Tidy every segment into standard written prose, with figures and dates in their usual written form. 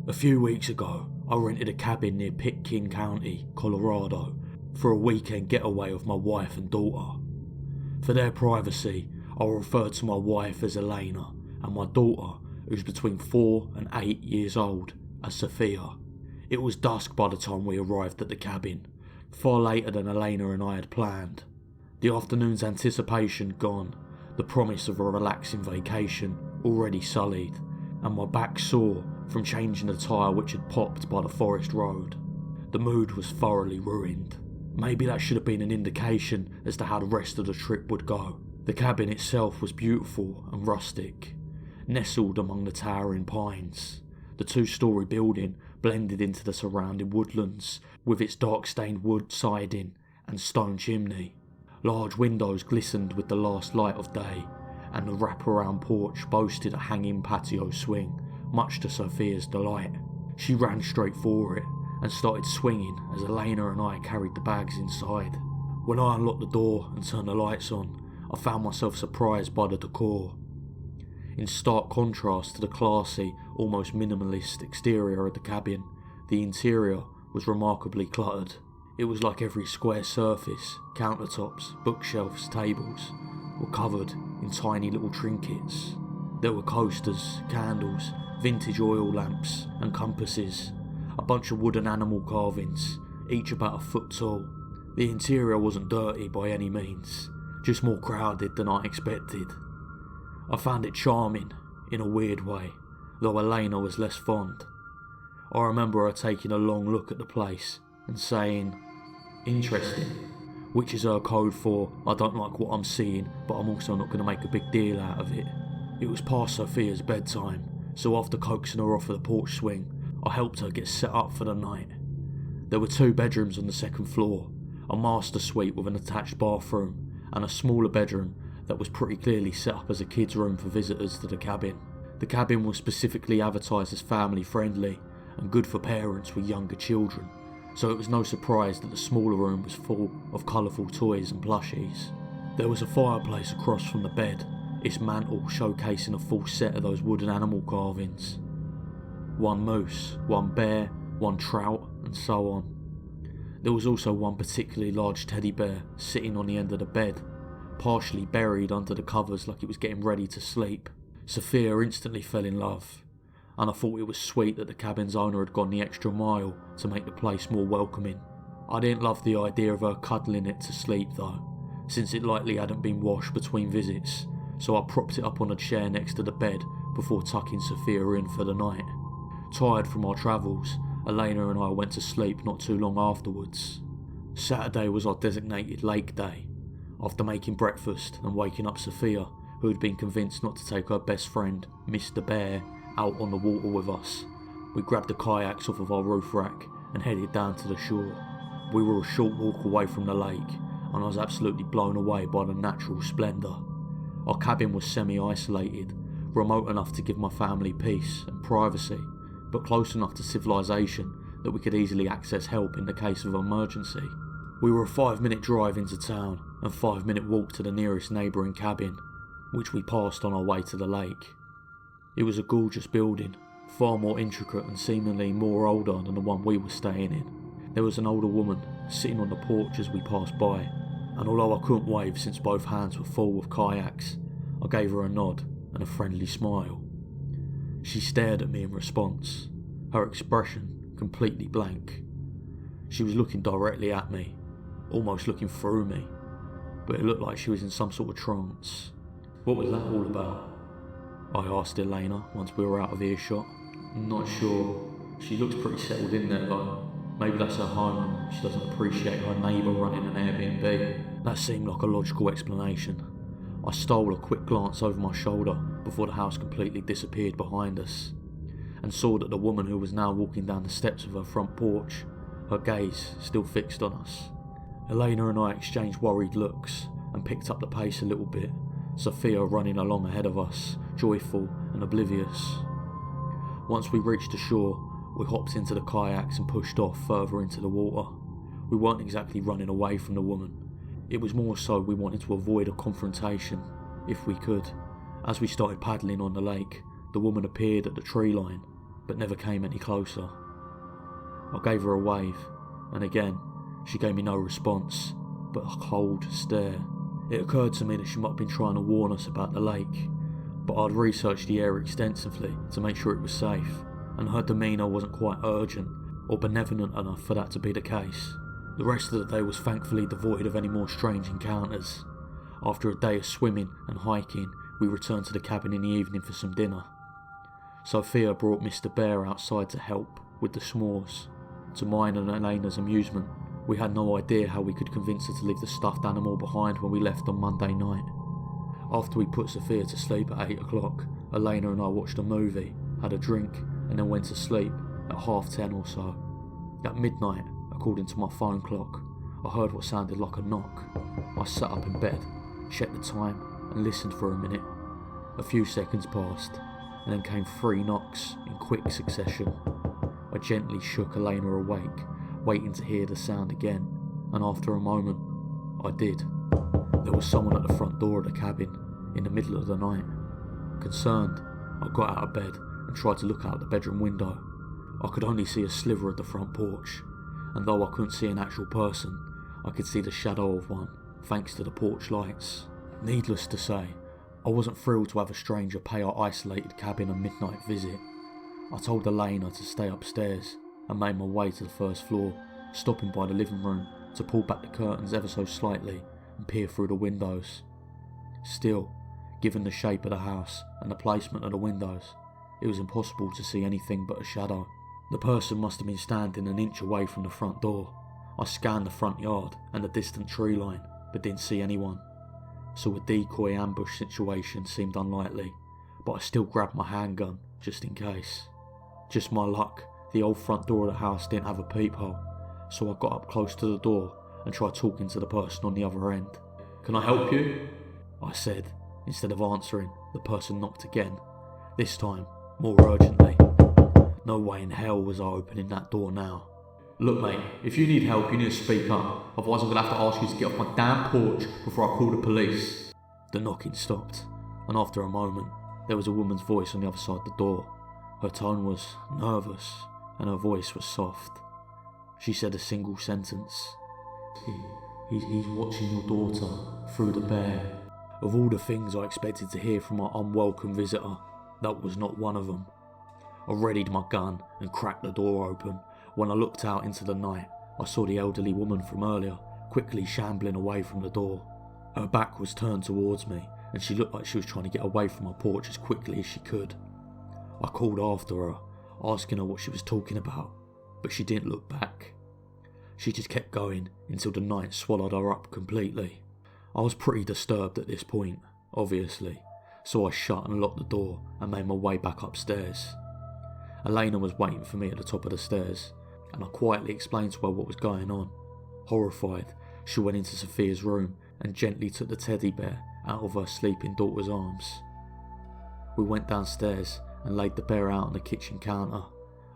A few weeks ago, I rented a cabin near Pitkin County, Colorado, for a weekend getaway with my wife and daughter. For their privacy, I'll refer to my wife as Elena and my daughter, who's between 4 and 8 years old, as Sophia. It was dusk by the time we arrived at the cabin, far later than Elena and I had planned. The afternoon's anticipation gone, the promise of a relaxing vacation already sullied, and my back sore from changing the tyre which had popped by the forest road. The mood was thoroughly ruined. Maybe that should have been an indication as to how the rest of the trip would go. The cabin itself was beautiful and rustic, nestled among the towering pines. The 2-storey building blended into the surrounding woodlands, with its dark-stained wood siding and stone chimney. Large windows glistened with the last light of day, and the wraparound porch boasted a hanging patio swing, much to Sophia's delight. She ran straight for it and started swinging as Elena and I carried the bags inside. When I unlocked the door and turned the lights on, I found myself surprised by the decor. In stark contrast to the classy, almost minimalist exterior of the cabin, the interior was remarkably cluttered. It was like every square surface, countertops, bookshelves, tables, were covered in tiny little trinkets. There were coasters, candles, vintage oil lamps and compasses, a bunch of wooden animal carvings, each about a foot tall. The interior wasn't dirty by any means, just more crowded than I expected. I found it charming, in a weird way, though Elena was less fond. I remember her taking a long look at the place and saying, "Interesting," which is her code for, "I don't like what I'm seeing, but I'm also not going to make a big deal out of it." It was past Sophia's bedtime, so after coaxing her off of the porch swing, I helped her get set up for the night. There were 2 bedrooms on the second floor, a master suite with an attached bathroom, and a smaller bedroom that was pretty clearly set up as a kid's room for visitors to the cabin. The cabin was specifically advertised as family friendly and good for parents with younger children, so it was no surprise that the smaller room was full of colourful toys and plushies. There was a fireplace across from the bed, its mantle showcasing a full set of those wooden animal carvings. 1 moose, 1 bear, 1 trout, and so on. There was also 1 particularly large teddy bear sitting on the end of the bed, partially buried under the covers like it was getting ready to sleep. Sophia instantly fell in love, and I thought it was sweet that the cabin's owner had gone the extra mile to make the place more welcoming. I didn't love the idea of her cuddling it to sleep though, since it likely hadn't been washed between visits, so I propped it up on a chair next to the bed before tucking Sophia in for the night. Tired from our travels, Elena and I went to sleep not too long afterwards. Saturday was our designated lake day. After making breakfast and waking up Sophia, who had been convinced not to take her best friend, Mr. Bear, out on the water with us, we grabbed the kayaks off of our roof rack and headed down to the shore. We were a short walk away from the lake, and I was absolutely blown away by the natural splendour. Our cabin was semi-isolated, remote enough to give my family peace and privacy, but close enough to civilization that we could easily access help in the case of emergency. We were a 5-minute drive into town and 5-minute walk to the nearest neighbouring cabin, which we passed on our way to the lake. It was a gorgeous building, far more intricate and seemingly more older than the one we were staying in. There was an older woman sitting on the porch as we passed by, and although I couldn't wave since both hands were full of kayaks, I gave her a nod and a friendly smile. She stared at me in response, her expression completely blank. She was looking directly at me, almost looking through me, but it looked like she was in some sort of trance. "What was that all about?" I asked Elena once we were out of earshot. "Not sure. She looks pretty settled in there though. Maybe that's her home and she doesn't appreciate her neighbour running an Airbnb." That seemed like a logical explanation. I stole a quick glance over my shoulder before the house completely disappeared behind us, and saw that the woman who was now walking down the steps of her front porch, her gaze still fixed on us. Elena and I exchanged worried looks and picked up the pace a little bit, Sophia running along ahead of us, joyful and oblivious. Once we reached the shore, we hopped into the kayaks and pushed off further into the water. We weren't exactly running away from the woman. It was more so we wanted to avoid a confrontation, if we could. As we started paddling on the lake, the woman appeared at the tree line, but never came any closer. I gave her a wave, and again, she gave me no response, but a cold stare. It occurred to me that she might have been trying to warn us about the lake, but I'd researched the area extensively to make sure it was safe, and her demeanour wasn't quite urgent or benevolent enough for that to be the case. The rest of the day was thankfully devoid of any more strange encounters. After a day of swimming and hiking, we returned to the cabin in the evening for some dinner. Sophia brought Mr. Bear outside to help with the s'mores. To mine and Elena's amusement, we had no idea how we could convince her to leave the stuffed animal behind when we left on Monday night. After we put Sophia to sleep at 8 o'clock, Elena and I watched a movie, had a drink, and then went to sleep at 10:30 or so. At midnight, according to my phone clock, I heard what sounded like a knock. I sat up in bed, checked the time, and listened for a minute. A few seconds passed, and then came 3 knocks in quick succession. I gently shook Elena awake, waiting to hear the sound again, and after a moment, I did. There was someone at the front door of the cabin, in the middle of the night. Concerned, I got out of bed and tried to look out the bedroom window. I could only see a sliver of the front porch, and though I couldn't see an actual person, I could see the shadow of one, thanks to the porch lights. Needless to say, I wasn't thrilled to have a stranger pay our isolated cabin a midnight visit. I told Elena to stay upstairs and made my way to the first floor, stopping by the living room to pull back the curtains ever so slightly and peer through the windows. Still, given the shape of the house and the placement of the windows, it was impossible to see anything but a shadow. The person must have been standing an inch away from the front door. I scanned the front yard and the distant tree line, but didn't see anyone. So a decoy ambush situation seemed unlikely, but I still grabbed my handgun just in case. Just my luck, the old front door of the house didn't have a peephole, so I got up close to the door and tried talking to the person on the other end. "Can I help you?" I said. Instead of answering, the person knocked again, this time more urgently. No way in hell was I opening that door now. "Look mate, if you need help you need to speak up, otherwise I'm going to have to ask you to get off my damn porch before I call the police." The knocking stopped, and after a moment there was a woman's voice on the other side of the door. Her tone was nervous, and her voice was soft. She said a single sentence. He's watching your daughter through the bear." Of all the things I expected to hear from my unwelcome visitor, that was not one of them. I readied my gun and cracked the door open. When I looked out into the night, I saw the elderly woman from earlier quickly shambling away from the door. Her back was turned towards me, and she looked like she was trying to get away from my porch as quickly as she could. I called after her, asking her what she was talking about, but she didn't look back. She just kept going until the night swallowed her up completely. I was pretty disturbed at this point, obviously, so I shut and locked the door and made my way back upstairs. Elena was waiting for me at the top of the stairs, and I quietly explained to her what was going on. Horrified, she went into Sophia's room and gently took the teddy bear out of her sleeping daughter's arms. We went downstairs and laid the bear out on the kitchen counter.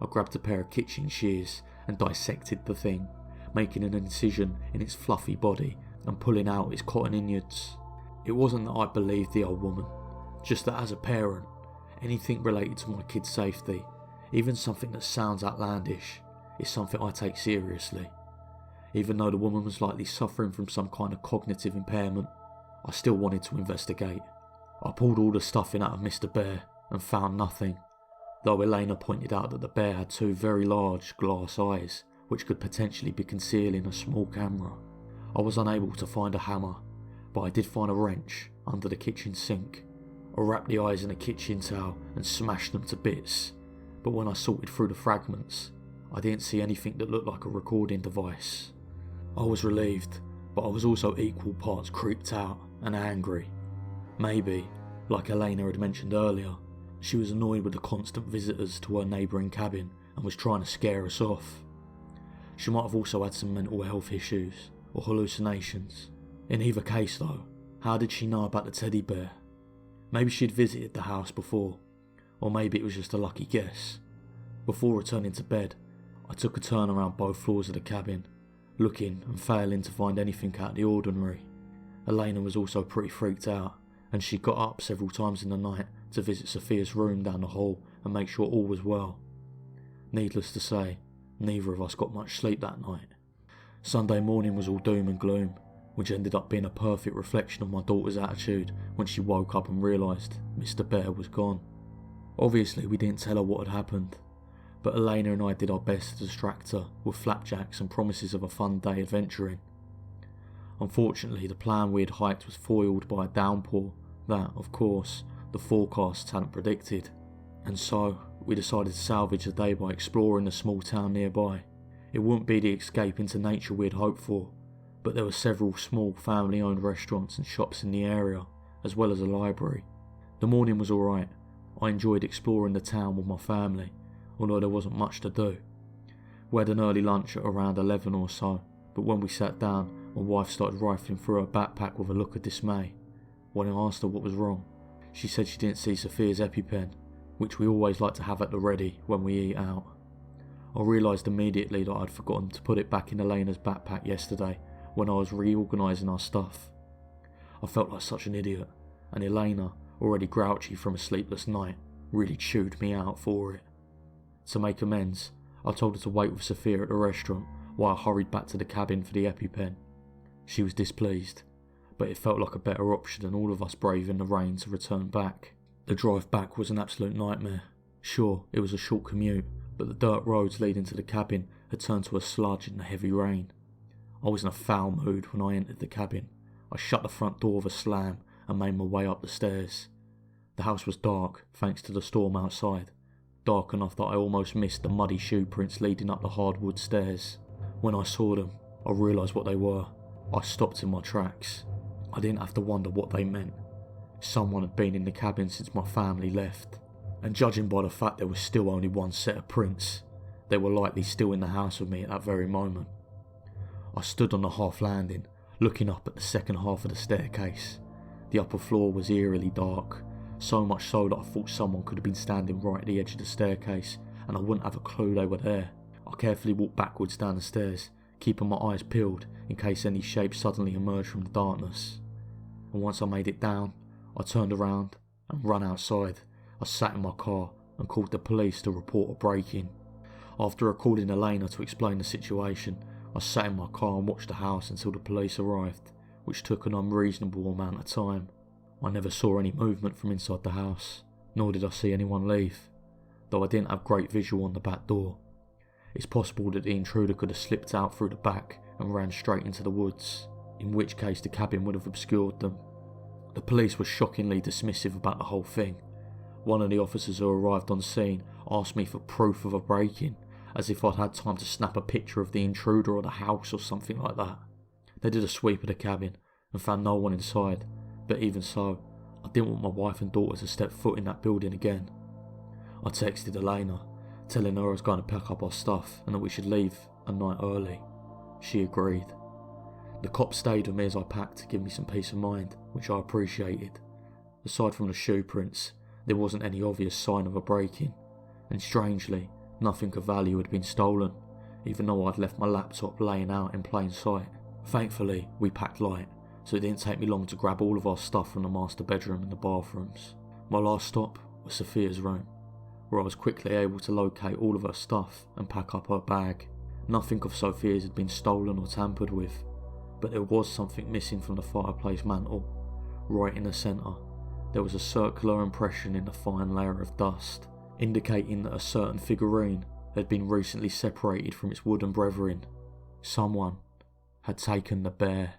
I grabbed a pair of kitchen shears and dissected the thing, making an incision in its fluffy body and pulling out its cotton innards. It wasn't that I believed the old woman, just that as a parent, anything related to my kid's safety, even something that sounds outlandish, is something I take seriously. Even though the woman was likely suffering from some kind of cognitive impairment, I still wanted to investigate. I pulled all the stuffing out of Mr. Bear and found nothing, though Elena pointed out that the bear had 2 very large glass eyes which could potentially be concealing a small camera. I was unable to find a hammer, but I did find a wrench under the kitchen sink. I wrapped the eyes in a kitchen towel and smashed them to bits, but when I sorted through the fragments, I didn't see anything that looked like a recording device. I was relieved, but I was also equal parts creeped out and angry. Maybe, like Elena had mentioned earlier, she was annoyed with the constant visitors to her neighbouring cabin and was trying to scare us off. She might have also had some mental health issues or hallucinations. In either case though, how did she know about the teddy bear? Maybe she'd visited the house before, or maybe it was just a lucky guess. Before returning to bed, I took a turn around both floors of the cabin, looking and failing to find anything out of the ordinary. Elena was also pretty freaked out, and she got up several times in the night to visit Sophia's room down the hall and make sure all was well. Needless to say, neither of us got much sleep that night. Sunday morning was all doom and gloom, which ended up being a perfect reflection of my daughter's attitude when she woke up and realised Mr. Bear was gone. Obviously we didn't tell her what had happened, but Elena and I did our best to distract her with flapjacks and promises of a fun day adventuring. Unfortunately, the plan we had hiked was foiled by a downpour that, of course, the forecasts hadn't predicted, and so we decided to salvage the day by exploring the small town nearby. It wouldn't be the escape into nature we had hoped for, but there were several small family-owned restaurants and shops in the area, as well as a library. The morning was alright. I enjoyed exploring the town with my family, although there wasn't much to do. We had an early lunch at around 11 or so, but when we sat down, my wife started rifling through her backpack with a look of dismay. When I asked her what was wrong, she said she didn't see Sophia's EpiPen, which we always like to have at the ready when we eat out. I realised immediately that I'd forgotten to put it back in Elena's backpack yesterday when I was reorganising our stuff. I felt like such an idiot, and Elena, already grouchy from a sleepless night, really chewed me out for it. To make amends, I told her to wait with Sophia at the restaurant while I hurried back to the cabin for the EpiPen. She was displeased, but it felt like a better option than all of us braving the rain to return back. The drive back was an absolute nightmare. Sure, it was a short commute, but the dirt roads leading to the cabin had turned to a sludge in the heavy rain. I was in a foul mood when I entered the cabin. I shut the front door with a slam and made my way up the stairs. The house was dark, thanks to the storm outside. Dark enough that I almost missed the muddy shoe prints leading up the hardwood stairs. When I saw them, I realised what they were. I stopped in my tracks. I didn't have to wonder what they meant. Someone had been in the cabin since my family left, and judging by the fact there was still only one set of prints, they were likely still in the house with me at that very moment. I stood on the half landing, looking up at the second half of the staircase. The upper floor was eerily dark, so much so that I thought someone could have been standing right at the edge of the staircase, and I wouldn't have a clue they were there. I carefully walked backwards down the stairs, keeping my eyes peeled in case any shape suddenly emerged from the darkness. And once I made it down, I turned around and ran outside. I sat in my car and called the police to report a break-in. After calling Elena to explain the situation, I sat in my car and watched the house until the police arrived, which took an unreasonable amount of time. I never saw any movement from inside the house, nor did I see anyone leave, though I didn't have great visual on the back door. It's possible that the intruder could have slipped out through the back and ran straight into the woods, in which case the cabin would have obscured them. The police were shockingly dismissive about the whole thing. One of the officers who arrived on scene asked me for proof of a break-in, as if I'd had time to snap a picture of the intruder or the house or something like that. They did a sweep of the cabin and found no one inside, but even so, I didn't want my wife and daughter to step foot in that building again. I texted Elena, telling her I was going to pack up our stuff and that we should leave a night early. She agreed. The cops stayed with me as I packed to give me some peace of mind, which I appreciated. Aside from the shoe prints, there wasn't any obvious sign of a break-in, and strangely, nothing of value had been stolen, even though I'd left my laptop laying out in plain sight. Thankfully, we packed light, so it didn't take me long to grab all of our stuff from the master bedroom and the bathrooms. My last stop was Sophia's room, where I was quickly able to locate all of her stuff and pack up her bag. Nothing of Sophia's had been stolen or tampered with, but there was something missing from the fireplace mantle. Right in the centre, there was a circular impression in the fine layer of dust, indicating that a certain figurine had been recently separated from its wooden brethren. Someone had taken the bear.